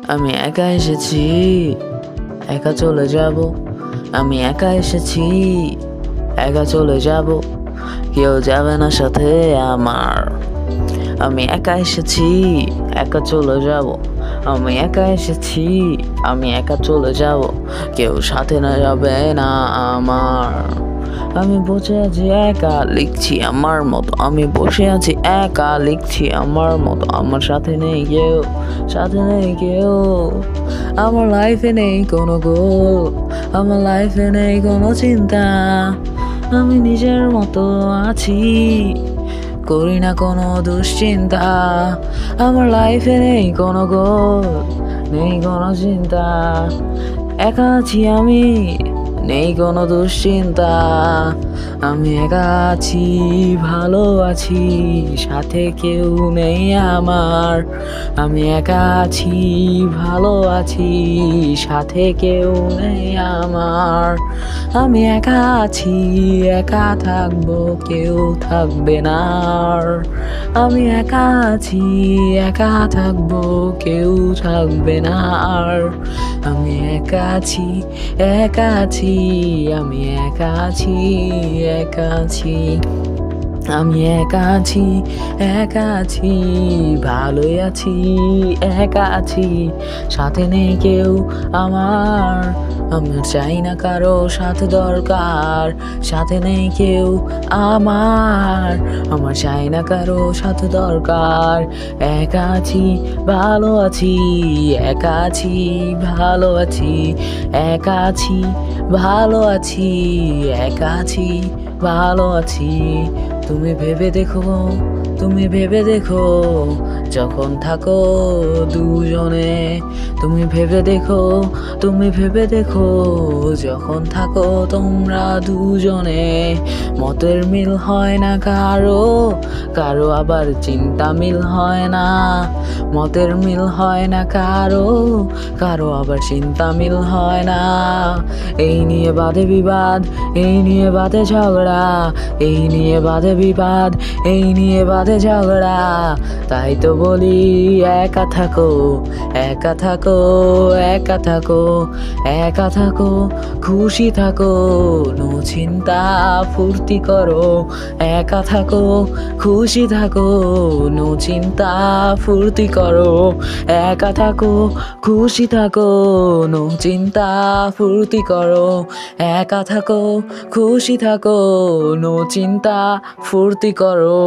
আমি একা এসেছি, একা চলে যাব। আমি একা এসেছি, একা চলে যাব। কেউ যাবে না সাথে আমার। আমি একা এসেছি, একা চলে যাব। আমি একা এসেছি, আমি একা চলে যাব। কেউ সাথে না যাবে না আমার। আমি বসে আছি একা লিখছি আমার মতো। আমি বসে আছি একা লিখছি আমার মতো। আমার সাথে নেই কেউ, সাথে নেই কেউ। আমার লাইফে নেই কোনো গোল, আমার লাইফে নেই কোনো চিন্তা। আমি নিজের মতো আছি, করি না কোনো দুশ্চিন্তা। আমার লাইফে নেই কোনো গোল, নেই কোনো চিন্তা। একা আছি আমি, নেই কোনো দুশ্চিন্তা। আমি একা আছি, ভালো আছি, সাথে কেউ নেই আমার। আমি একা আছি, ভালো আছি, সাথে কেউ নেই আমার। আমি একা আছি, একা থাকবো, কেউ থাকবে না আর। আমি একা আছি, একা থাকবো, কেউ থাকবে না আর। আমি একা আছি, একা আছি, আমি একা আছি, একা আছি। আমি একা আছি, একা আছি, ভালোই আছি, একা আছি, সাথে নেই কেউ আমার। আমার চাই না কারো সাথে দরকার, সাথে নেই কেউ আমার। আমার চাই না কারো সাথে দরকার। একা আছি, ভালো আছি, একা আছি, ভালো আছি, একা আছি, ভালো আছি, একা আছি, ভালো আছি। তুমি ভেবে দেখো, তুমি ভেবে দেখো, যখন থাকো দুজনে। তুমি ভেবে দেখো, তুমি ভেবে দেখো, যখন থাকো তোমরা দুজনে। মতের মিল হয় না কারো, কারো আবার চিন্তা মিল হয় না। মতের মিল হয় না কারো, কারো আবার চিন্তা মিল হয় না। এই নিয়ে বাঁধে বিবাদ, এই নিয়ে বাঁধে ঝগড়া, এই নিয়ে বাঁধে বিবাদ, এই নিয়ে বাঁধে ঝগড়া। তাই তো বলি একা থাকো, একা থাকো, একা থাকো, একা থাকো, খুশি থাকো, নো চিন্তা ফুর্তি করো। একা থাকো, খুশি থাকো, নো চিন্তা ফুর্তি করো। একা থাকো, খুশি থাকো, নো চিন্তা ফুর্তি করো। একা থাকো, খুশি থাকো, নো চিন্তা ফুর্তি করো।